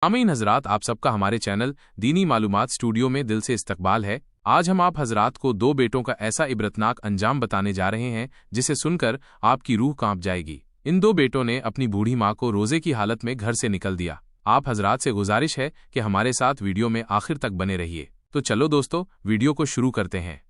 आमीन हजरात, आप सबका हमारे चैनल दीनी मालूमात स्टूडियो में दिल से इस्तकबाल है। आज हम आप हजरात को दो बेटों का ऐसा इबरतनाक अंजाम बताने जा रहे हैं जिसे सुनकर आपकी रूह कांप जाएगी। इन दो बेटों ने अपनी बूढ़ी माँ को रोजे की हालत में घर से निकल दिया। आप हजरात से गुजारिश है कि हमारे साथ वीडियो में आखिर तक बने रहिए। तो चलो दोस्तों, वीडियो को शुरू करते हैं।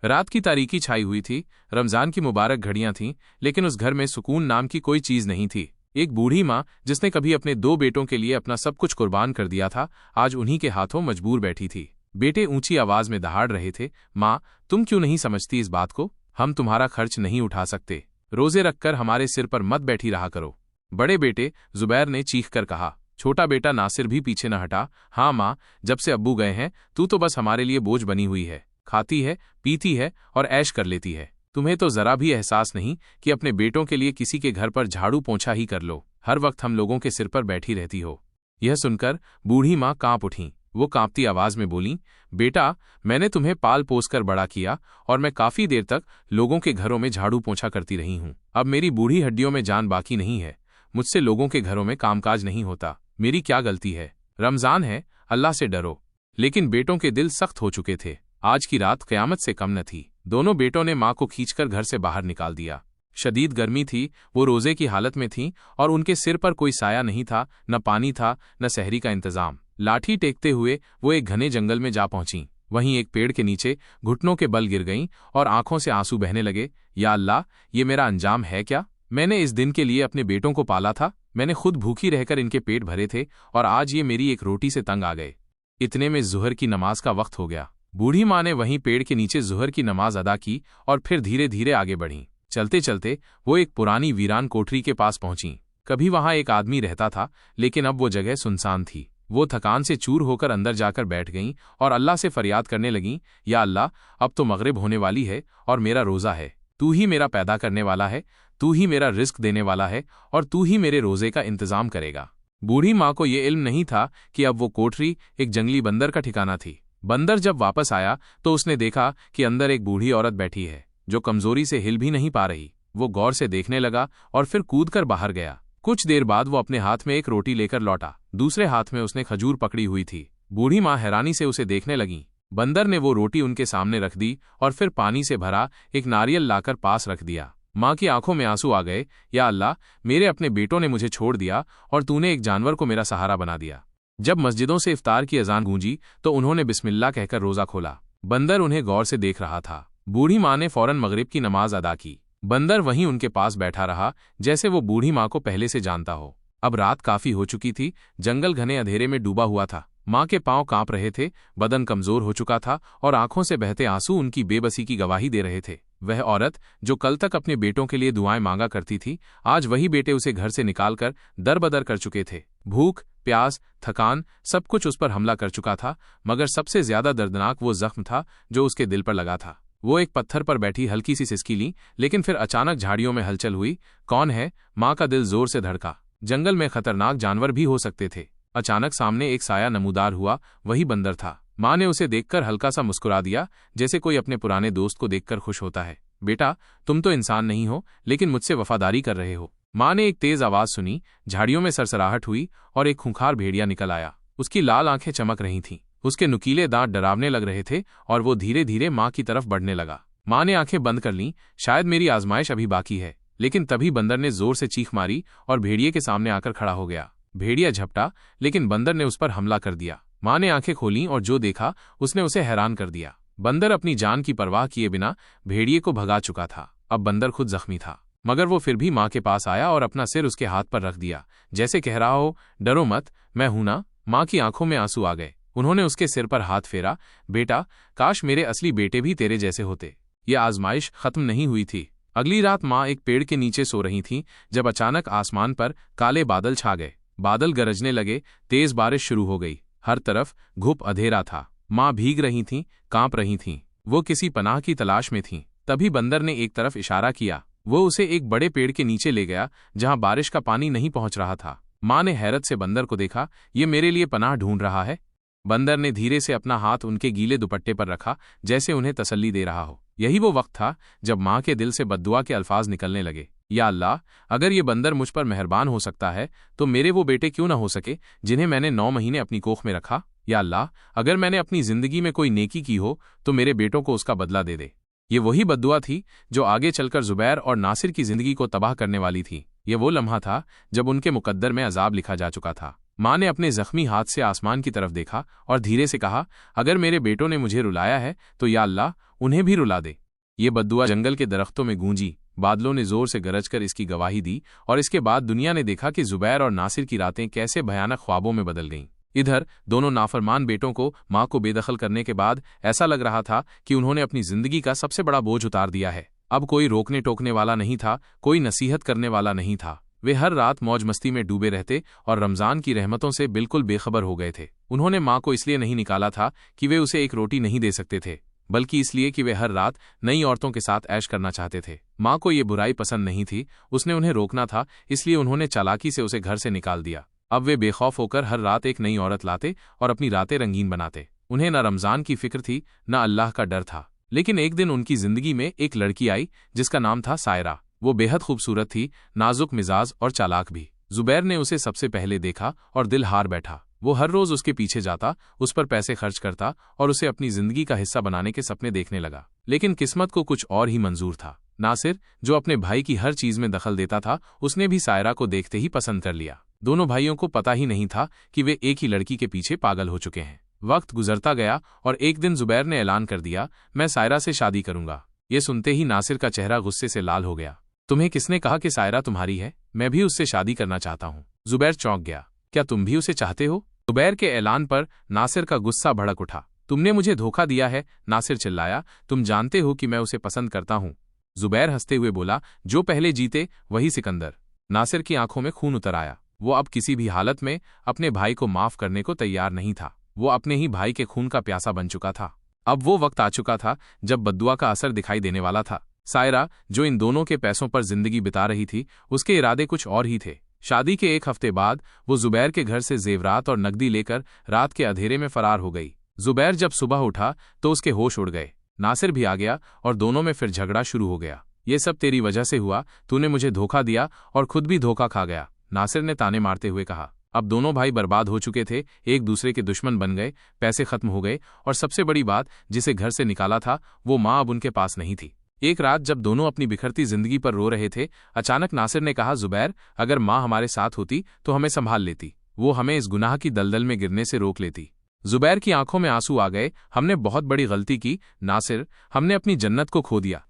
रात की तारीकी छाई हुई थी, रमजान की मुबारक घड़ियां थीं, लेकिन उस घर में सुकून नाम की कोई चीज नहीं थी। एक बूढ़ी माँ जिसने कभी अपने दो बेटों के लिए अपना सब कुछ कुर्बान कर दिया था, आज उन्हीं के हाथों मजबूर बैठी थी। बेटे ऊंची आवाज में दहाड़ रहे थे, माँ तुम क्यों नहीं समझती इस बात को? हम तुम्हारा खर्च नहीं उठा सकते, रोजे रखकर हमारे सिर पर मत बैठी रहा करो। बड़े बेटे जुबैर ने चीख कर कहा। छोटा बेटा नासिर भी पीछे न हटा। हाँ माँ, जब से अब्बू गए हैं तू तो बस हमारे लिए बोझ बनी हुई है। खाती है, पीती है और ऐश कर लेती है। तुम्हें तो जरा भी एहसास नहीं कि अपने बेटों के लिए किसी के घर पर झाड़ू पोंछा ही कर लो। हर वक्त हम लोगों के सिर पर बैठी रहती हो। यह सुनकर बूढ़ी माँ कांप उठी। वो कांपती आवाज में बोली, बेटा मैंने तुम्हें पाल पोस कर बड़ा किया और मैं काफी देर तक लोगों के घरों में झाड़ू पोंछा करती रही हूँ। अब मेरी बूढ़ी हड्डियों में जान बाकी नहीं है। मुझसे लोगों के घरों में कामकाज नहीं होता। मेरी क्या गलती है? रमजान है, अल्लाह से डरो। लेकिन बेटों के दिल सख्त हो चुके थे। आज की रात कयामत से कम न थी। दोनों बेटों ने माँ को खींचकर घर से बाहर निकाल दिया। शदीद गर्मी थी, वो रोजे की हालत में थीं और उनके सिर पर कोई साया नहीं था, न पानी था, न सहरी का इंतजाम। लाठी टेकते हुए वो एक घने जंगल में जा पहुंची। वहीं एक पेड़ के नीचे घुटनों के बल गिर गईं और आंखों से आंसू बहने लगे। या अल्लाह, ये मेरा अंजाम है क्या? मैंने इस दिन के लिए अपने बेटों को पाला था। मैंने खुद भूखी रहकर इनके पेट भरे थे और आज ये मेरी एक रोटी से तंग आ गए। इतने में जुहर की नमाज का वक्त हो गया। बूढ़ी माँ ने वहीं पेड़ के नीचे जुहर की नमाज अदा की और फिर धीरे धीरे आगे बढ़ी। चलते चलते वो एक पुरानी वीरान कोठरी के पास पहुंची। कभी वहां एक आदमी रहता था, लेकिन अब वो जगह सुनसान थी। वो थकान से चूर होकर अंदर जाकर बैठ गईं और अल्लाह से फरियाद करने लगीं, या अल्लाह, अब तो मगरिब होने वाली है और मेरा रोज़ा है। तू ही मेरा पैदा करने वाला है, तू ही मेरा रिस्क देने वाला है और तू ही मेरे रोजे का इंतजाम करेगा। बूढ़ी माँ को ये इल्म नहीं था कि अब वो कोठरी एक जंगली बंदर का ठिकाना थी। बंदर जब वापस आया तो उसने देखा कि अंदर एक बूढ़ी औरत बैठी है जो कमजोरी से हिल भी नहीं पा रही। वो गौर से देखने लगा और फिर कूदकर बाहर गया। कुछ देर बाद वो अपने हाथ में एक रोटी लेकर लौटा। दूसरे हाथ में उसने खजूर पकड़ी हुई थी। बूढ़ी माँ हैरानी से उसे देखने लगी। बंदर ने वो रोटी उनके सामने रख दी और फिर पानी से भरा एक नारियल लाकर पास रख दिया। माँ की आंखों में आंसू आ गए। या अल्लाह, मेरे अपने बेटों ने मुझे छोड़ दिया और तूने एक जानवर को मेरा सहारा बना दिया। जब मस्जिदों से इफ्तार की अजान गूंजी तो उन्होंने बिस्मिल्लाह कहकर रोजा खोला। बंदर उन्हें गौर से देख रहा था। बूढ़ी माँ ने फौरन मगरिब की नमाज अदा की। बंदर वहीं उनके पास बैठा रहा, जैसे वो बूढ़ी माँ को पहले से जानता हो। अब रात काफी हो चुकी थी। जंगल घने अंधेरे में डूबा हुआ था। माँ के पांव कांप रहे थे, बदन कमजोर हो चुका था और आंखों से बहते आंसू उनकी बेबसी की गवाही दे रहे थे। वह औरत जो कल तक अपने बेटों के लिए दुआएं मांगा करती थी, आज वही बेटे उसे घर से निकालकर दरबदर कर चुके थे। भूख, प्यास, थकान, सब कुछ उस पर हमला कर चुका था, मगर सबसे ज्यादा दर्दनाक वो जख्म था जो उसके दिल पर लगा था। वो एक पत्थर पर बैठी हल्की सी सिसकी ली, लेकिन फिर अचानक झाड़ियों में हलचल हुई। कौन है? माँ का दिल जोर से धड़का। जंगल में खतरनाक जानवर भी हो सकते थे। अचानक सामने एक साया नमूदार हुआ। वही बंदर था। माँ ने उसे देखकर हल्का सा मुस्कुरा दिया, जैसे कोई अपने पुराने दोस्त को देखकर खुश होता है। बेटा, तुम तो इंसान नहीं हो, लेकिन मुझसे वफादारी कर रहे हो। माँ ने एक तेज आवाज सुनी। झाड़ियों में सरसराहट हुई और एक खूंखार भेड़िया निकल आया। उसकी लाल आंखें चमक रही थीं। उसके नुकीले दांत डरावने लग रहे थे और वो धीरे धीरे माँ की तरफ बढ़ने लगा। माँ ने आंखें बंद कर लीं। शायद मेरी आजमाइश अभी बाकी है। लेकिन तभी बंदर ने जोर से चीख मारी और भेड़िए के सामने आकर खड़ा हो गया। भेड़िया झपटा, लेकिन बंदर ने उस पर हमला कर दिया। माँ ने आंखें खोलीं और जो देखा उसने उसे हैरान कर दिया। बंदर अपनी जान की परवाह किए बिना भेड़िए को भगा चुका था। अब बंदर खुद जख्मी था, मगर वो फिर भी माँ के पास आया और अपना सिर उसके हाथ पर रख दिया, जैसे कह रहा हो, डरो मत, मैं हूं ना। माँ की आंखों में आंसू आ गए। उन्होंने उसके सिर पर हाथ फेरा। बेटा, काश मेरे असली बेटे भी तेरे जैसे होते। यह आजमाइश खत्म नहीं हुई थी। अगली रात माँ एक पेड़ के नीचे सो रही थीं, जब अचानक आसमान पर काले बादल छा गए। बादल गरजने लगे, तेज बारिश शुरू हो गई। हर तरफ घुप अंधेरा था। माँ भीग रही थीं, कांप रही थीं। वो किसी पनाह की तलाश में थीं। तभी बंदर ने एक तरफ इशारा किया। वो उसे एक बड़े पेड़ के नीचे ले गया, जहां बारिश का पानी नहीं पहुंच रहा था। माँ ने हैरत से बंदर को देखा। ये मेरे लिए पनाह ढूंढ रहा है। बंदर ने धीरे से अपना हाथ उनके गीले दुपट्टे पर रखा, जैसे उन्हें तसल्ली दे रहा हो। यही वो वक्त था जब माँ के दिल से बद्दुआ के अल्फाज निकलने लगे। या अल्लाह, अगर ये बंदर मुझ पर मेहरबान हो सकता है तो मेरे वो बेटे क्यों ना हो सके जिन्हें मैंने 9 महीने अपनी कोख में रखा। या अल्लाह, अगर मैंने अपनी जिंदगी में कोई नेकी की हो तो मेरे बेटों को उसका बदला दे दे। ये वही बद्दुआ थी जो आगे चलकर जुबैर और नासिर की जिंदगी को तबाह करने वाली थी। ये वो लम्हा था जब उनके मुकद्दर में अजाब लिखा जा चुका था। माँ ने अपने जख्मी हाथ से आसमान की तरफ देखा और धीरे से कहा, अगर मेरे बेटों ने मुझे रुलाया है तो या अल्लाह, उन्हें भी रुला दे। ये बद्दुआ जंगल के दरख्तों में गूंजी, बादलों ने जोर से गरजकर इसकी गवाही दी और इसके बाद दुनिया ने देखा कि जुबैर और नासिर की रातें कैसे भयानक ख्वाबों में बदल गईं। इधर दोनों नाफरमान बेटों को माँ को बेदखल करने के बाद ऐसा लग रहा था कि उन्होंने अपनी जिंदगी का सबसे बड़ा बोझ उतार दिया है। अब कोई रोकने टोकने वाला नहीं था, कोई नसीहत करने वाला नहीं था। वे हर रात मौज मस्ती में डूबे रहते और रमजान की रहमतों से बिल्कुल बेखबर हो गए थे। उन्होंने माँ को इसलिए नहीं निकाला था कि वे उसे एक रोटी नहीं दे सकते थे, बल्कि इसलिए कि वे हर रात नई औरतों के साथ ऐश करना चाहते थे। माँ को ये बुराई पसंद नहीं थी, उसने उन्हें रोकना था, इसलिए उन्होंने चालाकी से उसे घर से निकाल दिया। अब वे बेखौफ होकर हर रात एक नई औरत लाते और अपनी रातें रंगीन बनाते। उन्हें न रमजान की फिक्र थी, न अल्लाह का डर था। लेकिन एक दिन उनकी जिंदगी में एक लड़की आई जिसका नाम था सायरा। वो बेहद खूबसूरत थी, नाजुक मिजाज और चालाक भी। जुबैर ने उसे सबसे पहले देखा और दिल हार बैठा। वो हर रोज उसके पीछे जाता, उस पर पैसे खर्च करता और उसे अपनी जिंदगी का हिस्सा बनाने के सपने देखने लगा। लेकिन किस्मत को कुछ और ही मंजूर था। नासिर, जो अपने भाई की हर चीज में दखल देता था, उसने भी सायरा को देखते ही पसंद कर लिया। दोनों भाइयों को पता ही नहीं था कि वे एक ही लड़की के पीछे पागल हो चुके हैं। वक्त गुजरता गया और एक दिन जुबैर ने ऐलान कर दिया, मैं सायरा से शादी करूंगा। ये सुनते ही नासिर का चेहरा गुस्से से लाल हो गया। तुम्हें किसने कहा कि सायरा तुम्हारी है? मैं भी उससे शादी करना चाहता हूँ। जुबैर चौंक गया। क्या तुम भी उसे चाहते हो? जुबैर के ऐलान पर नासिर का गुस्सा भड़क उठा। तुमने मुझे धोखा दिया है, नासिर चिल्लाया। तुम जानते हो कि मैं उसे पसंद करता हूँ। जुबैर हंसते हुए बोला, जो पहले जीते वही सिकंदर। नासिर की आंखों में खून उतर आया। वो अब किसी भी हालत में अपने भाई को माफ करने को तैयार नहीं था। वो अपने ही भाई के खून का प्यासा बन चुका था। अब वो वक्त आ चुका था जब बद्दुआ का असर दिखाई देने वाला था। सायरा, जो इन दोनों के पैसों पर जिंदगी बिता रही थी, उसके इरादे कुछ और ही थे। शादी के एक हफ्ते बाद वो जुबैर के घर से जेवरात और नकदी लेकर रात के अंधेरे में फरार हो गई। जुबैर जब सुबह उठा तो उसके होश उड़ गए। नासिर भी आ गया और दोनों में फिर झगड़ा शुरू हो गया। ये सब तेरी वजह से हुआ, तूने मुझे धोखा दिया और खुद भी धोखा खा गया, नासिर ने ताने मारते हुए कहा। अब दोनों भाई बर्बाद हो चुके थे, एक दूसरे के दुश्मन बन गए, पैसे खत्म हो गए और सबसे बड़ी बात, जिसे घर से निकाला था वो माँ अब उनके पास नहीं थी। एक रात जब दोनों अपनी बिखरती जिंदगी पर रो रहे थे, अचानक नासिर ने कहा, जुबैर, अगर माँ हमारे साथ होती तो हमें संभाल लेती, वो हमें इस गुनाह की दलदल में गिरने से रोक लेती। जुबैर की आंखों में आंसू आ गए। हमने बहुत बड़ी गलती की नासिर, हमने अपनी जन्नत को खो दिया।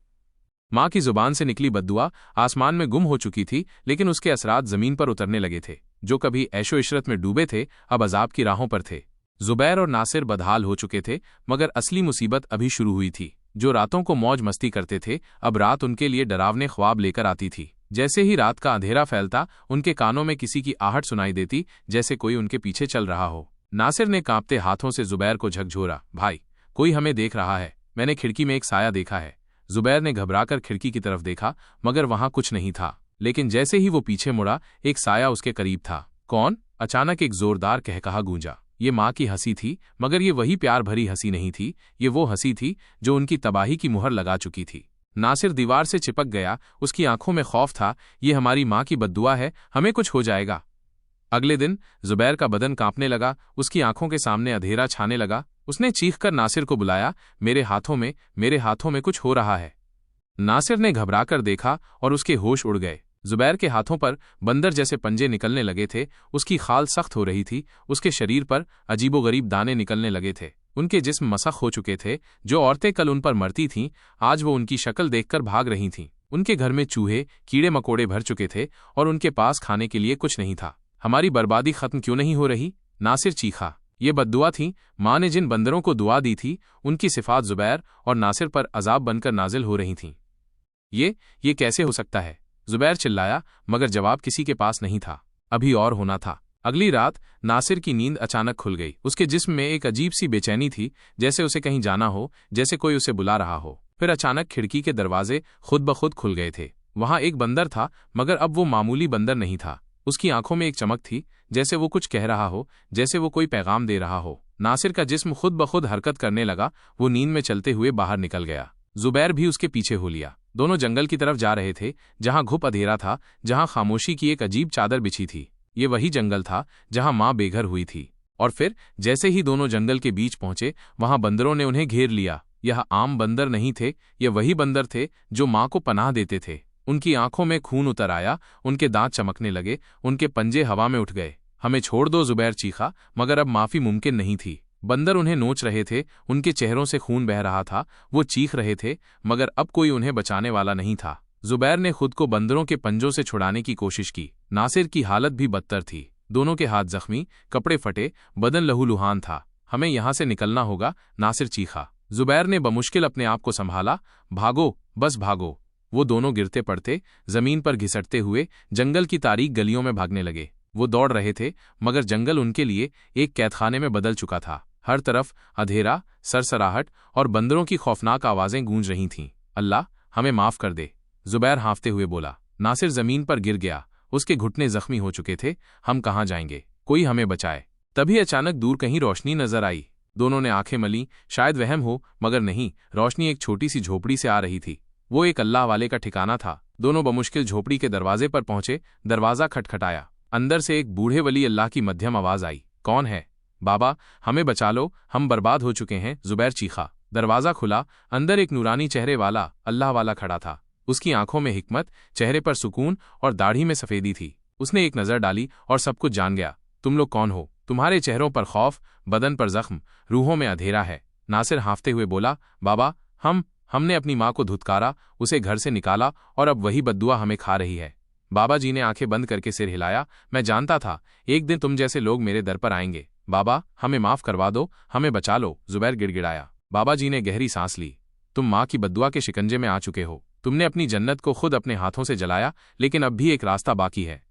माँ की जुबान से निकली बद्दुआ आसमान में गुम हो चुकी थी, लेकिन उसके असरात जमीन पर उतरने लगे थे। जो कभी ऐशो इशरत में डूबे थे, अब अजाब की राहों पर थे। जुबैर और नासिर बदहाल हो चुके थे, मगर असली मुसीबत अभी शुरू हुई थी। जो रातों को मौज मस्ती करते थे, अब रात उनके लिए डरावने ख्वाब लेकर आती थी। जैसे ही रात का अंधेरा फैलता, उनके कानों में किसी की आहट सुनाई देती, जैसे कोई उनके पीछे चल रहा हो। नासिर ने कांपते हाथों से जुबैर को झकझोरा। भाई, कोई हमें देख रहा है, मैंने खिड़की में एक साया देखा है। जुबैर ने घबराकर खिड़की की तरफ देखा, मगर वहां कुछ नहीं था। लेकिन जैसे ही वो पीछे मुड़ा, एक साया उसके करीब था। कौन? अचानक एक जोरदार कहकहा गूंजा। ये माँ की हंसी थी, मगर ये वही प्यार भरी हंसी नहीं थी। ये वो हंसी थी जो उनकी तबाही की मुहर लगा चुकी थी। नासिर दीवार से चिपक गया, उसकी आंखों में खौफ था। ये हमारी माँ की बद्दुआ है, हमें कुछ हो जाएगा। अगले दिन जुबैर का बदन कांपने लगा, उसकी आंखों के सामने अंधेरा छाने लगा। उसने चीखकर नासिर को बुलाया, मेरे हाथों में कुछ हो रहा है। नासिर ने घबराकर देखा और उसके होश उड़ गए। जुबैर के हाथों पर बंदर जैसे पंजे निकलने लगे थे, उसकी खाल सख्त हो रही थी, उसके शरीर पर अजीबोगरीब दाने निकलने लगे थे। उनके जिस्म मसख हो चुके थे। जो औरतें कल उन पर मरती थीं, आज वो उनकी शक्ल देखकर भाग रही थीं। उनके घर में चूहे कीड़े मकोड़े भर चुके थे और उनके पास खाने के लिए कुछ नहीं था। हमारी बर्बादी खत्म क्यों नहीं हो रही? नासिर चीखा। ये बद्दुआ थी। माँ ने जिन बंदरों को दुआ दी थी, उनकी सिफात जुबैर और नासिर पर अजाब बनकर नाजिल हो रही थीं। ये कैसे हो सकता है? जुबैर चिल्लाया, मगर जवाब किसी के पास नहीं था। अभी और होना था। अगली रात नासिर की नींद अचानक खुल गई। उसके जिस्म में एक अजीब सी बेचैनी थी, जैसे उसे कहीं जाना हो, जैसे कोई उसे बुला रहा हो। फिर अचानक खिड़की के दरवाजे खुद ब खुद खुल गए थे। वहां एक बंदर था, मगर अब वो मामूली बंदर नहीं था। उसकी आंखों में एक चमक थी, जैसे वो कुछ कह रहा हो, जैसे वो कोई पैगाम दे रहा हो। नासिर का जिस्म खुद ब खुद हरकत करने लगा। वो नींद में चलते हुए बाहर निकल गया। जुबैर भी उसके पीछे हो लिया। दोनों जंगल की तरफ जा रहे थे, जहां घुप अंधेरा था, जहां खामोशी की एक अजीब चादर बिछी थी। ये वही जंगल था जहां माँ बेघर हुई थी। और फिर जैसे ही दोनों जंगल के बीच पहुंचे, वहां बंदरों ने उन्हें घेर लिया। यह आम बंदर नहीं थे, ये वही बंदर थे जो माँ को पनाह देते थे। उनकी आंखों में खून उतर आया, उनके दांत चमकने लगे, उनके पंजे हवा में उठ गए। हमें छोड़ दो, जुबैर चीखा, मगर अब माफी मुमकिन नहीं थी। बंदर उन्हें नोच रहे थे, उनके चेहरों से खून बह रहा था, वो चीख रहे थे, मगर अब कोई उन्हें बचाने वाला नहीं था। जुबैर ने खुद को बंदरों के पंजों से छुड़ाने की कोशिश की। नासिर की हालत भी बदतर थी, दोनों के हाथ जख्मी, कपड़े फटे, बदन लहूलुहान था। हमें यहां से निकलना होगा, नासिर चीखा। जुबैर ने बमुश्किल अपने आप को संभाला। भागो, बस भागो। वो दोनों गिरते पड़ते, जमीन पर घिसटते हुए जंगल की तारीक गलियों में भागने लगे। वो दौड़ रहे थे, मगर जंगल उनके लिए एक कैदखाने में बदल चुका था। हर तरफ अंधेरा, सरसराहट और बंदरों की खौफनाक आवाजें गूंज रही थीं। अल्लाह, हमें माफ कर दे, जुबैर हाँफते हुए बोला। नासिर जमीन पर गिर गया, उसके घुटने जख्मी हो चुके थे। हम कहाँ जाएंगे, कोई हमें बचाए। तभी अचानक दूर कहीं रोशनी नजर आई। दोनों ने आंखें मली, शायद वहम हो, मगर नहीं, रोशनी एक छोटी सी झोपड़ी से आ रही थी। वो एक अल्लाह वाले का ठिकाना था। दोनों बमुश्किल झोपड़ी के दरवाजे पर पहुंचे। दरवाजा खटखटाया। अंदर से एक बूढ़े वली अल्लाह की मध्यम आवाज आई। कौन है? बाबा, हमें बचा लो, हम बर्बाद हो चुके हैं, जुबैर चीखा। दरवाजा खुला। अंदर एक नूरानी चेहरे वाला अल्लाह वाला खड़ा था। उसकी आंखों में हिकमत, चेहरे पर सुकून और दाढ़ी में सफेदी थी। उसने एक नजर डाली और सब कुछ जान गया। तुम लोग कौन हो? तुम्हारे चेहरों पर खौफ, बदन पर जख्म, रूहों में अंधेरा है। नासिर हाँफते हुए बोला, बाबा, हमने अपनी माँ को धुतकारा, उसे घर से निकाला और अब वही बद्दुआ हमें खा रही है। बाबा जी ने आंखें बंद करके सिर हिलाया। मैं जानता था एक दिन तुम जैसे लोग मेरे दर पर आएंगे। बाबा, हमें माफ करवा दो, हमें बचा लो, जुबैर गिड़गिड़ाया। बाबा जी ने गहरी सांस ली। तुम माँ की बद्दुआ के शिकंजे में आ चुके हो। तुमने अपनी जन्नत को खुद अपने हाथों से जलाया, लेकिन अब भी एक रास्ता बाकी है।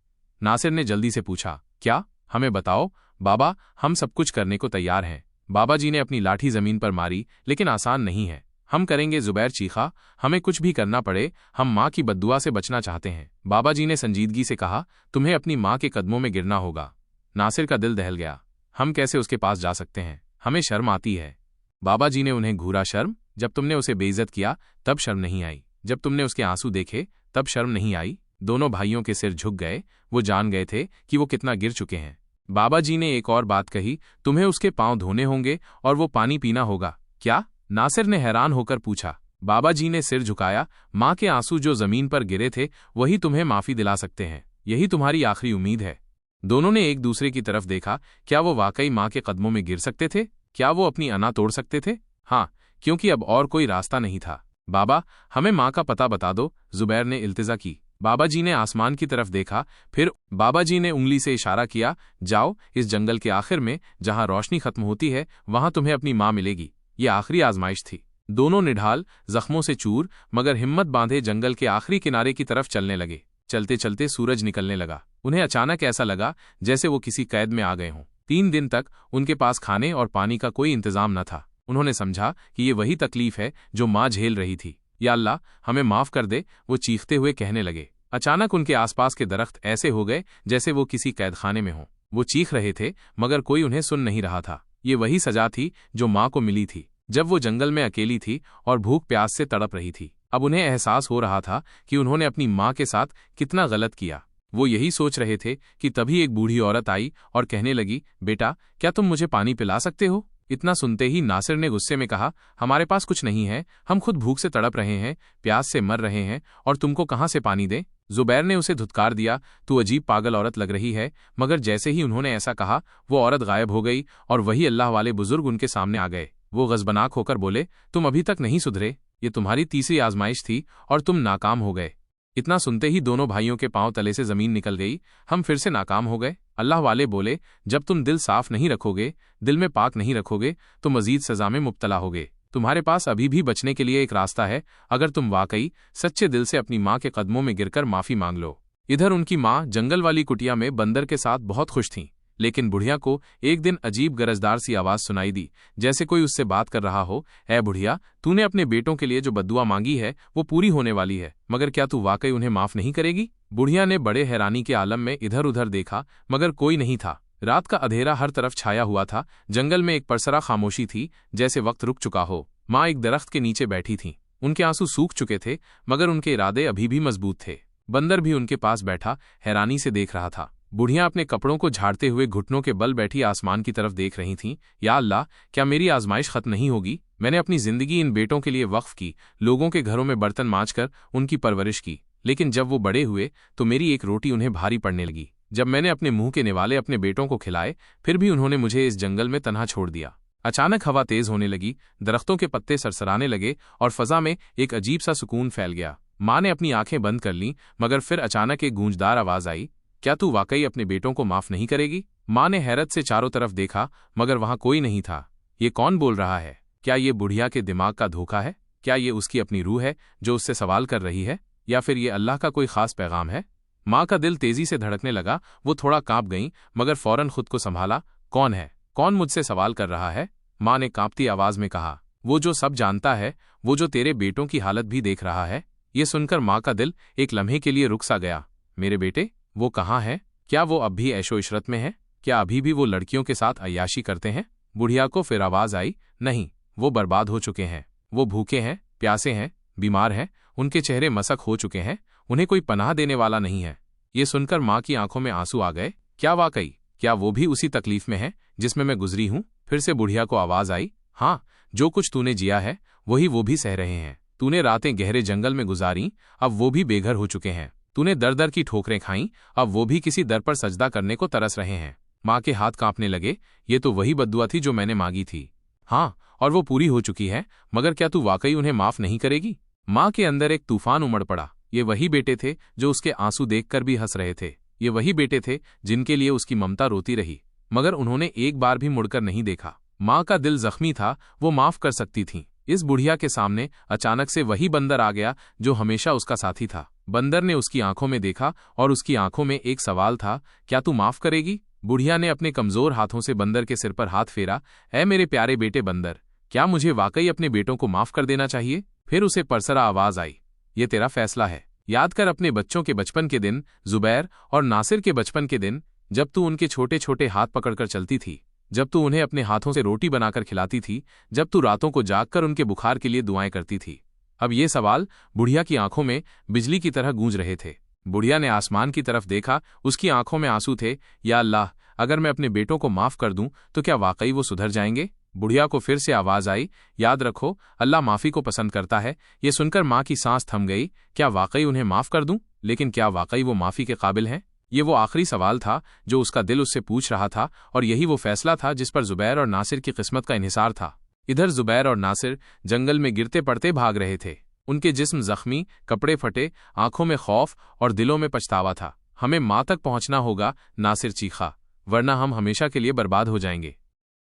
नासिर ने जल्दी से पूछा, क्या? हमें बताओ बाबा, हम सब कुछ करने को तैयार हैं। बाबा जी ने अपनी लाठी जमीन पर मारी। लेकिन आसान नहीं है। हम करेंगे, जुबैर चीखा। हमें कुछ भी करना पड़े, हम माँ की बद्दुआ से बचना चाहते हैं। बाबा जी ने संजीदगी से कहा, तुम्हें अपनी माँ के कदमों में गिरना होगा। नासिर का दिल दहल गया। हम कैसे उसके पास जा सकते हैं? हमें शर्म आती है। बाबा जी ने उन्हें घूरा। शर्म? जब तुमने उसे बेइज्जत किया तब शर्म नहीं आई? जब तुमने उसके आंसू देखे तब शर्म नहीं आई? दोनों भाइयों के सिर झुक गए। वो जान गए थे कि वो कितना गिर चुके हैं। बाबा जी ने एक और बात कही, तुम्हें उसके पांव धोने होंगे और वो पानी पीना होगा। क्या? नासिर ने हैरान होकर पूछा। बाबा जी ने सिर झुकाया। माँ के आंसू जो जमीन पर गिरे थे, वही तुम्हें माफी दिला सकते हैं। यही तुम्हारी आखिरी उम्मीद है। दोनों ने एक दूसरे की तरफ देखा। क्या वो वाकई माँ के कदमों में गिर सकते थे? क्या वो अपनी अना तोड़ सकते थे? हाँ, क्योंकि अब और कोई रास्ता नहीं था। बाबा, हमें माँ का पता बता दो, जुबैर ने इल्तिजा की। बाबा जी ने आसमान की तरफ देखा। फिर बाबा जी ने उंगली से इशारा किया, जाओ, इस जंगल के आखिर में जहां रोशनी खत्म होती है, वहां तुम्हें अपनी माँ मिलेगी। ये आखिरी आजमाइश थी। दोनों निढाल, जख्मों से चूर, मगर हिम्मत बांधे जंगल के आखिरी किनारे की तरफ चलने लगे। चलते चलते सूरज निकलने लगा। उन्हें अचानक ऐसा लगा जैसे वो किसी कैद में आ गए हों। 3 दिन तक उनके पास खाने और पानी का कोई इंतजाम न था। उन्होंने समझा कि ये वही तकलीफ है जो माँ झेल रही थी। या अल्लाह, हमें माफ कर दे, वो चीखते हुए कहने लगे। अचानक उनके आसपास के दरख्त ऐसे हो गए जैसे वो किसी कैदखाने में हों। वो चीख रहे थे, मगर कोई उन्हें सुन नहीं रहा था। ये वही सजा थी जो माँ को मिली थी जब वो जंगल में अकेली थी और भूख प्यास से तड़प रही थी। अब उन्हें एहसास हो रहा था कि उन्होंने अपनी माँ के साथ कितना गलत किया। वो यही सोच रहे थे कि तभी एक बूढ़ी औरत आई और कहने लगी, बेटा, क्या तुम मुझे पानी पिला सकते हो? इतना सुनते ही नासिर ने गुस्से में कहा, हमारे पास कुछ नहीं है, हम खुद भूख से तड़प रहे हैं, प्यास से मर रहे हैं, और तुमको कहाँ से पानी दें? जुबैर ने उसे धुतकार दिया, तू अजीब पागल औरत लग रही है। मगर जैसे ही उन्होंने ऐसा कहा, वो औरत गायब हो गई और वही अल्लाह वाले बुजुर्ग उनके सामने आ गए। वो गजबनाक होकर बोले, तुम अभी तक नहीं सुधरे, ये तुम्हारी तीसरी आजमाइश थी और तुम नाकाम हो गए। इतना सुनते ही दोनों भाइयों के पांव तले से जमीन निकल गई। हम फिर से नाकाम हो गए। अल्लाह वाले बोले, जब तुम दिल साफ नहीं रखोगे, दिल में पाक नहीं रखोगे, तो मजीद सजा में मुब्तला होगे। तुम्हारे पास अभी भी बचने के लिए एक रास्ता है, अगर तुम वाकई सच्चे दिल से अपनी माँ के कदमों में गिरकर माफी मांग लो। इधर उनकी माँ जंगल वाली कुटिया में बंदर के साथ बहुत खुश थीं, लेकिन बुढ़िया को एक दिन अजीब गरजदार सी आवाज सुनाई दी, जैसे कोई उससे बात कर रहा हो। ऐ बुढ़िया, तूने अपने बेटों के लिए जो बद्दुआ मांगी है वो पूरी होने वाली है, मगर क्या तू वाकई उन्हें माफ नहीं करेगी? बुढ़िया ने बड़े हैरानी के आलम में इधर उधर देखा, मगर कोई नहीं था। रात का अंधेरा हर तरफ छाया हुआ था। जंगल में एक परसरा खामोशी थी, जैसे वक्त रुक चुका हो। माँ एक दरख्त के नीचे बैठी थीं। उनके आंसू सूख चुके थे, मगर उनके इरादे अभी भी मजबूत थे। बंदर भी उनके पास बैठा हैरानी से देख रहा था। बुढ़ियां अपने कपड़ों को झाड़ते हुए घुटनों के बल बैठी आसमान की तरफ देख रही थीं। या अल्लाह, क्या मेरी आजमाइश खत्म नहीं होगी? मैंने अपनी जिंदगी इन बेटों के लिए वक्फ की, लोगों के घरों में बर्तन मांजकर उनकी परवरिश की, लेकिन जब वो बड़े हुए तो मेरी एक रोटी उन्हें भारी पड़ने लगी। जब मैंने अपने मुंह के निवाले अपने बेटों को खिलाए, फिर भी उन्होंने मुझे इस जंगल में तन्हा छोड़ दिया। अचानक हवा तेज होने लगी, दरख्तों के पत्ते सरसराने लगे और फजा में एक अजीब सा सुकून फैल गया। माँ ने अपनी आंखें बंद कर लीं, मगर फिर अचानक एक गूंजदार आवाज आई, क्या तू वाकई अपने बेटों को माफ नहीं करेगी? माँ ने हैरत से चारों तरफ देखा, मगर वहां कोई नहीं था। ये कौन बोल रहा है? क्या ये बुढ़िया के दिमाग का धोखा है? क्या ये उसकी अपनी रूह है जो उससे सवाल कर रही है, या फिर ये अल्लाह का कोई खास पैगाम है? माँ का दिल तेजी से धड़कने लगा। वो थोड़ा कांप गईं, मगर फौरन खुद को संभाला। कौन है? कौन मुझसे सवाल कर रहा है? माँ ने कांपती आवाज में कहा, वो जो सब जानता है, वो जो तेरे बेटों की हालत भी देख रहा है। ये सुनकर माँ का दिल एक लम्हे के लिए रुक सा गया। मेरे बेटे? वो कहाँ है? क्या वो अब भी ऐशो इशरत में है? क्या अभी भी वो लड़कियों के साथ अय्याशी करते हैं? बुढ़िया को फिर आवाज आई, नहीं, वो बर्बाद हो चुके हैं। वो भूखे हैं, प्यासे हैं, बीमार हैं, उनके चेहरे मसक हो चुके हैं, उन्हें कोई पनाह देने वाला नहीं है। ये सुनकर माँ की आंखों में आंसू आ गए। क्या वाकई? क्या वो भी उसी तकलीफ में है जिसमें मैं गुजरी हूँ? फिर से बुढ़िया को आवाज आई, हाँ, जो कुछ तूने जिया है वही वो भी सह रहे हैं। तूने रातें गहरे जंगल में गुजारी, अब वो भी बेघर हो चुके हैं। तूने दर दर की ठोकरें खाईं, अब वो भी किसी दर पर सजदा करने को तरस रहे हैं। माँ के हाथ कांपने लगे। ये तो वही बद्दुआ थी जो मैंने मांगी थी। हाँ, और वो पूरी हो चुकी है, मगर क्या तू वाकई उन्हें माफ नहीं करेगी? माँ के अंदर एक तूफान उमड़ पड़ा। ये वही बेटे थे जो उसके आंसू देखकर भी हंस रहे थे। ये वही बेटे थे जिनके लिए उसकी ममता रोती रही, मगर उन्होंने एक बार भी मुड़कर नहीं देखा। माँ का दिल जख्मी था, वो माफ कर सकती थी। इस बुढ़िया के सामने अचानक से वही बंदर आ गया जो हमेशा उसका साथी था। बंदर ने उसकी आंखों में देखा और उसकी आंखों में एक सवाल था, क्या तू माफ करेगी? बुढ़िया ने अपने कमजोर हाथों से बंदर के सिर पर हाथ फेरा। ऐ मेरे प्यारे बेटे बंदर, क्या मुझे वाकई अपने बेटों को माफ कर देना चाहिए? फिर उसे परसरा आवाज आई, ये तेरा फैसला है। याद कर अपने बच्चों के बचपन के दिन, जुबैर और नासिर के बचपन के दिन, जब तू उनके छोटे छोटे हाथ पकड़कर चलती थी, जब तू उन्हें अपने हाथों से रोटी बनाकर खिलाती थी, जब तू रातों को जागकर उनके बुखार के लिए दुआएं करती थी। अब ये सवाल बुढ़िया की आंखों में बिजली की तरह गूंज रहे थे। बुढ़िया ने आसमान की तरफ देखा, उसकी आंखों में आंसू थे। या अल्लाह, अगर मैं अपने बेटों को माफ कर दूं तो क्या वाकई वो सुधर जाएंगे? बुढ़िया को फिर से आवाज आई, याद रखो, अल्लाह माफी को पसंद करता है। ये सुनकर माँ की सांस थम गई। क्या वाकई उन्हें माफ कर दूं? लेकिन क्या वाकई वो माफी के काबिल हैं? ये वो आखिरी सवाल था जो उसका दिल उससे पूछ रहा था, और यही वो फैसला था जिस पर जुबैर और नासिर की किस्मत का इन्हिसार था। इधर जुबैर और नासिर जंगल में गिरते पड़ते भाग रहे थे। उनके जिस्म जख्मी, कपड़े फटे, आंखों में खौफ और दिलों में पछतावा था। हमें माँ तक पहुंचना होगा, नासिर चीखा, वरना हम हमेशा के लिए बर्बाद हो जाएंगे।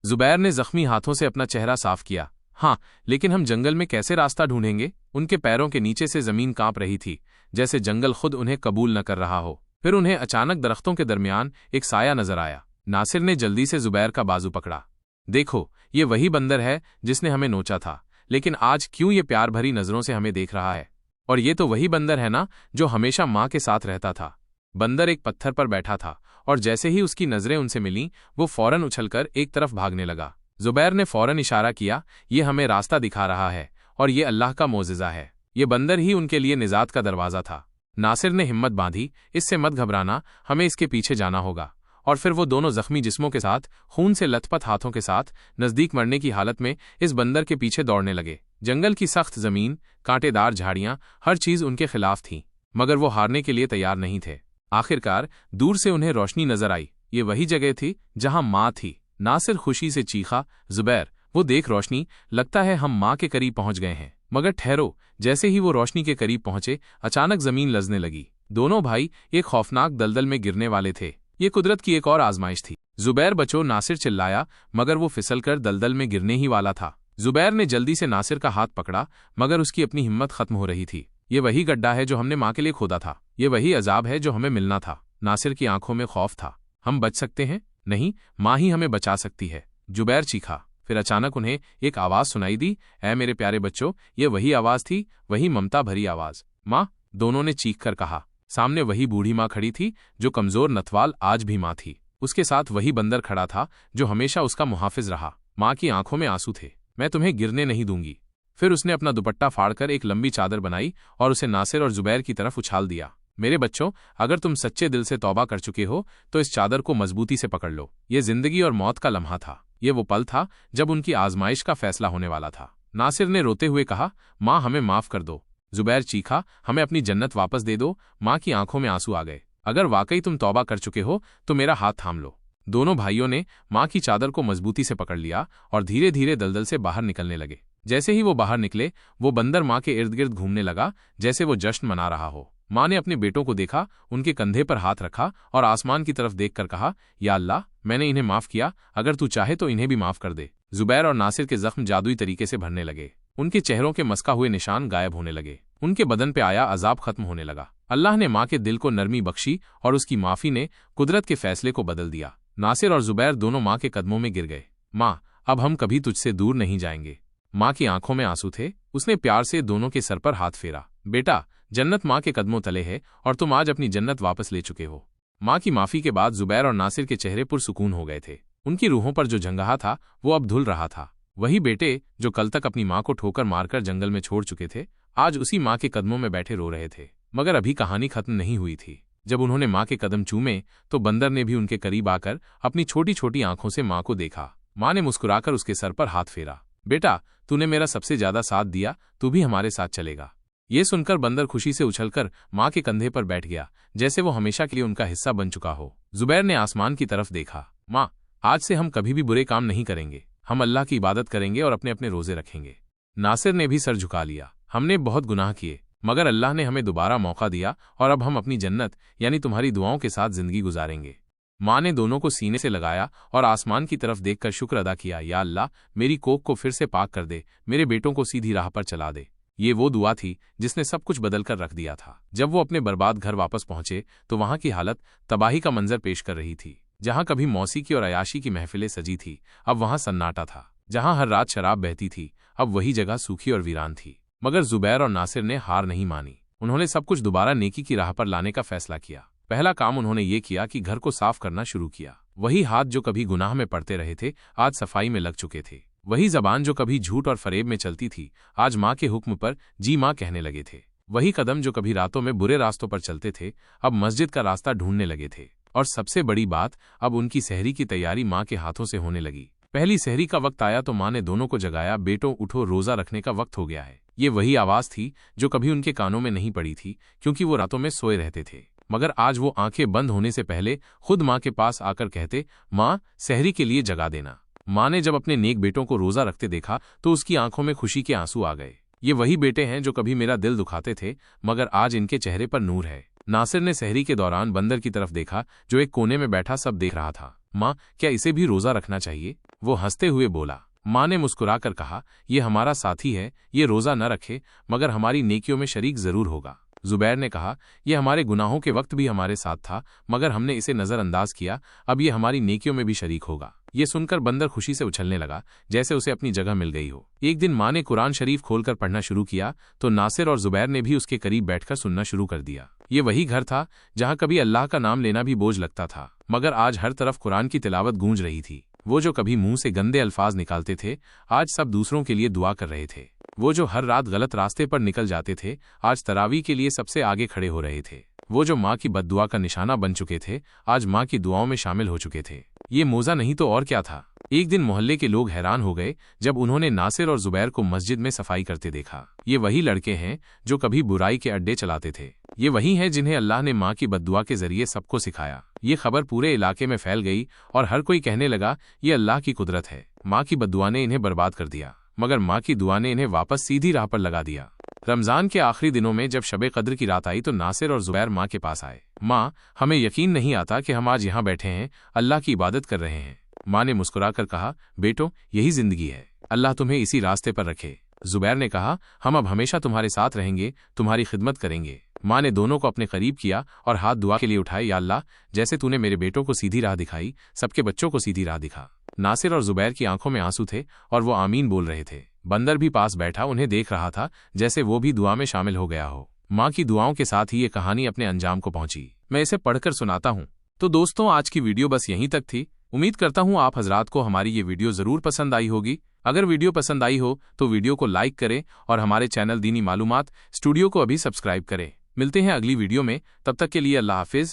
जुबैर ने जख्मी हाथों से अपना चेहरा साफ किया। हाँ, लेकिन हम जंगल में कैसे रास्ता ढूंढेंगे? उनके पैरों के नीचे से जमीन कांप रही थी, जैसे जंगल खुद उन्हें कबूल न कर रहा हो। फिर उन्हें अचानक दरख्तों के दरमियान एक साया नजर आया। नासिर ने जल्दी से जुबैर का बाजू पकड़ा। देखो, ये वही बंदर है जिसने हमें नोचा था, लेकिन आज क्यों ये प्यार भरी नजरों से हमें देख रहा है? और ये तो वही बंदर है ना जो हमेशा माँ के साथ रहता था। बंदर एक पत्थर पर बैठा था, और जैसे ही उसकी नजरें उनसे मिलीं, वो फौरन उछलकर एक तरफ भागने लगा। जुबैर ने फौरन इशारा किया, ये हमें रास्ता दिखा रहा है, और ये अल्लाह का मोजिज़ा है। ये बंदर ही उनके लिए निजात का दरवाज़ा था। नासिर ने हिम्मत बांधी, इससे मत घबराना, हमें इसके पीछे जाना होगा। और फिर वो दोनों जख्मी जिस्मों के साथ, खून से लथपथ हाथों के साथ, नजदीक मरने की हालत में इस बंदर के पीछे दौड़ने लगे। जंगल की सख्त जमीन, कांटेदार झाड़ियां, हर चीज उनके खिलाफ थी, मगर वो हारने के लिए तैयार नहीं थे। आखिरकार दूर से उन्हें रोशनी नजर आई। ये वही जगह थी जहां माँ थी। नासिर खुशी से चीखा, जुबैर, वो देख रोशनी, लगता है हम माँ के करीब पहुंच गए हैं। मगर ठहरो, जैसे ही वो रोशनी के करीब पहुंचे, अचानक जमीन लजने लगी। दोनों भाई एक खौफनाक दलदल में गिरने वाले थे। ये कुदरत की एक और आजमाइश थी। जुबैर बचो, नासिर चिल्लाया, मगर वो फिसलकर दलदल में गिरने ही वाला था। जुबैर ने जल्दी से नासिर का हाथ पकड़ा, मगर उसकी अपनी हिम्मत खत्म हो रही थी। ये वही गड्ढा है जो हमने माँ के लिए खोदा था। ये वही अजाब है जो हमें मिलना था। नासिर की आंखों में खौफ था। हम बच सकते हैं? नहीं, माँ ही हमें बचा सकती है, जुबैर चीखा। फिर अचानक उन्हें एक आवाज सुनाई दी। ऐ मेरे प्यारे बच्चों, ये वही आवाज थी, वही ममता भरी आवाज। माँ, दोनों ने चीख कर कहा। सामने वही बूढ़ी माँ खड़ी थी जो कमजोर नथवाल आज भी माँ थी। उसके साथ वही बंदर खड़ा था जो हमेशा उसका मुहाफिज रहा। माँ की आंखों में आंसू थे। मैं तुम्हें गिरने नहीं दूंगी, फिर उसने अपना दुपट्टा फाड़कर एक लंबी चादर बनाई और उसे नासिर और जुबैर की तरफ उछाल दिया। मेरे बच्चों, अगर तुम सच्चे दिल से तौबा कर चुके हो तो इस चादर को मजबूती से पकड़ लो। ये जिंदगी और मौत का लम्हा था। ये वो पल था जब उनकी आजमाइश का फैसला होने वाला था। नासिर ने रोते हुए कहा, माँ हमें माफ कर दो। जुबैर चीखा, हमें अपनी जन्नत वापस दे दो। माँ की आंखों में आंसू आ गए। अगर वाकई तुम तौबा कर चुके हो तो मेरा हाथ थाम लो। दोनों भाइयों ने माँ की चादर को मजबूती से पकड़ लिया और धीरे धीरे दलदल से बाहर निकलने लगे। जैसे ही वो बाहर निकले, वो बंदर माँ के इर्द गिर्द घूमने लगा जैसे वो जश्न मना रहा हो। माँ ने अपने बेटों को देखा, उनके कंधे पर हाथ रखा और आसमान की तरफ देखकर कहा, या अल्लाह, मैंने इन्हें माफ किया, अगर तू चाहे तो इन्हें भी माफ कर दे। जुबैर और नासिर के जख्म जादुई तरीके से भरने लगे। उनके चेहरों के मस्का हुए निशान गायब होने लगे। उनके बदन पे आया अजाब खत्म होने लगा। अल्लाह ने माँ के दिल को नरमी बख्शी और उसकी माफी ने कुदरत के फैसले को बदल दिया। नासिर और जुबैर दोनों माँ के कदमों में गिर गए। माँ, अब हम कभी तुझसे दूर नहीं जाएंगे। माँ की आंखों में आंसू थे। उसने प्यार से दोनों के सर पर हाथ फेरा। बेटा, जन्नत माँ के कदमों तले है और तुम आज अपनी जन्नत वापस ले चुके हो। माँ की माफी के बाद जुबैर और नासिर के चेहरे पुरसुकून हो गए थे। उनकी रूहों पर जो जंगहा था वो अब धुल रहा था। वही बेटे जो कल तक अपनी माँ को ठोकर मारकर जंगल में छोड़ चुके थे, आज उसी माँ के कदमों में बैठे रो रहे थे। मगर अभी कहानी खत्म नहीं हुई थी। जब उन्होंने माँ के कदम चूमे तो बंदर ने भी उनके करीब आकर अपनी छोटी छोटी आंखों से माँ को देखा। माँ ने मुस्कुराकर उसके सर पर हाथ फेरा। बेटा, तूने मेरा सबसे ज्यादा साथ दिया, तू भी हमारे साथ चलेगा। ये सुनकर बंदर खुशी से उछलकर माँ के कंधे पर बैठ गया, जैसे वो हमेशा के लिए उनका हिस्सा बन चुका हो। जुबैर ने आसमान की तरफ देखा। माँ, आज से हम कभी भी बुरे काम नहीं करेंगे। हम अल्लाह की इबादत करेंगे और अपने अपने रोजे रखेंगे। नासिर ने भी सर झुका लिया। हमने बहुत गुनाह किए, मगर अल्लाह ने हमें दोबारा मौका दिया और अब हम अपनी जन्नत यानी तुम्हारी दुआओं के साथ जिंदगी गुजारेंगे। माँ ने दोनों को सीने से लगाया और आसमान की तरफ देखकर शुक्र अदा किया, या अल्लाह, मेरी कोख को फिर से पाक कर दे, मेरे बेटों को सीधी राह पर चला दे। ये वो दुआ थी जिसने सब कुछ बदल कर रख दिया था। जब वो अपने बर्बाद घर वापस पहुंचे तो वहां की हालत तबाही का मंजर पेश कर रही थी। जहां कभी मौसीकी और अयाशी की महफिलें सजी थी, अब वहां सन्नाटा था। जहां हर रात शराब बहती थी, अब वही जगह सूखी और वीरान थी। मगर जुबैर और नासिर ने हार नहीं मानी। उन्होंने सब कुछ दोबारा नेकी की राह पर लाने का फैसला किया। पहला काम उन्होंने ये किया कि घर को साफ करना शुरू किया। वही हाथ जो कभी गुनाह में पड़ते रहे थे, आज सफाई में लग चुके थे। वही जबान जो कभी झूठ और फरेब में चलती थी, आज माँ के हुक्म पर जी माँ कहने लगे थे। वही कदम जो कभी रातों में बुरे रास्तों पर चलते थे, अब मस्जिद का रास्ता ढूंढने लगे थे। और सबसे बड़ी बात, अब उनकी सहरी की तैयारी माँ के हाथों से होने लगी। पहली सहरी का वक्त आया तो माँ ने दोनों को जगाया, बेटो उठो, रोजा रखने का वक्त हो गया है। ये वही आवाज थी जो कभी उनके कानों में नहीं पड़ी थी, क्योंकि वो रातों में सोए रहते थे। मगर आज वो आंखें बंद होने से पहले खुद माँ के पास आकर कहते, माँ, सहरी के लिए जगा देना। माँ ने जब अपने नेक बेटों को रोजा रखते देखा तो उसकी आंखों में खुशी के आंसू आ गए। ये वही बेटे हैं जो कभी मेरा दिल दुखाते थे, मगर आज इनके चेहरे पर नूर है। नासिर ने सहरी के दौरान बंदर की तरफ देखा जो एक कोने में बैठा सब देख रहा था। माँ, क्या इसे भी रोजा रखना चाहिए? वो हंसते हुए बोला। माँ ने मुस्कुराकर कहा, ये हमारा साथी है, ये रोजा न रखे मगर हमारी नेकियों में शरीक जरूर होगा। जुबैर ने कहा, यह हमारे गुनाहों के वक्त भी हमारे साथ था, मगर हमने इसे नजरअंदाज किया, अब ये हमारी नेकियों में भी शरीक होगा। ये सुनकर बंदर खुशी से उछलने लगा, जैसे उसे अपनी जगह मिल गई हो। एक दिन माँ ने कुरान शरीफ खोलकर पढ़ना शुरू किया तो नासिर और जुबैर ने भी उसके करीब बैठकर सुनना शुरू कर दिया। ये वही घर था जहाँ कभी अल्लाह का नाम लेना भी बोझ लगता था, मगर आज हर तरफ कुरान की तिलावत गूंज रही थी। वो जो कभी मुंह से गंदे अल्फाज निकालते थे, आज सब दूसरों के लिए दुआ कर रहे थे। वो जो हर रात गलत रास्ते पर निकल जाते थे, आज तरावी के लिए सबसे आगे खड़े हो रहे थे। वो जो माँ की बद्दुआ का निशाना बन चुके थे, आज माँ की दुआओं में शामिल हो चुके थे। ये मोजा नहीं तो और क्या था। एक दिन मोहल्ले के लोग हैरान हो गए जब उन्होंने नासिर और जुबैर को मस्जिद में सफाई करते देखा। ये वही लड़के हैं जो कभी बुराई के अड्डे चलाते थे। ये वही हैं जिन्हें अल्लाह ने माँ की बद्दुआ के जरिए सबको सिखाया। ये खबर पूरे इलाके में फैल गई और हर कोई कहने लगा, ये अल्लाह की कुदरत है। माँ की बद्दुआ ने इन्हें बर्बाद कर दिया, मगर माँ की दुआ ने इन्हें वापस सीधी राह पर लगा दिया। रमजान के आखिरी दिनों में जब शबे कद्र की रात आई तो नासिर और जुबैर माँ के पास आए। माँ, हमें यकीन नहीं आता कि हम आज यहाँ बैठे हैं, अल्लाह की इबादत कर रहे हैं। माँ ने मुस्कुराकर कहा, बेटो, यही जिंदगी है, अल्लाह तुम्हें इसी रास्ते पर रखे। जुबैर ने कहा, हम अब हमेशा तुम्हारे साथ रहेंगे, तुम्हारी खिदमत करेंगे। माँ ने दोनों को अपने करीब किया और हाथ दुआ के लिए उठाए, या अल्लाह, जैसे तूने मेरे बेटों को सीधी राह दिखाई, सबके बच्चों को सीधी राह दिखा। नासिर और जुबैर की आंखों में आंसू थे और वो आमीन बोल रहे थे। बंदर भी पास बैठा उन्हें देख रहा था, जैसे वो भी दुआ में शामिल हो गया हो। माँ की दुआओं के साथ ही ये कहानी अपने अंजाम को पहुंची। मैं इसे पढ़कर सुनाता हूँ। तो दोस्तों, आज की वीडियो बस यहीं तक थी। उम्मीद करता हूँ आप हजरात को हमारी ये वीडियो जरूर पसंद आई होगी। अगर वीडियो पसंद आई हो तो वीडियो को लाइक करें और हमारे चैनल दीनी मालूमात स्टूडियो को अभी सब्सक्राइब करें। मिलते हैं अगली वीडियो में, तब तक के लिए अल्लाह हाफिज।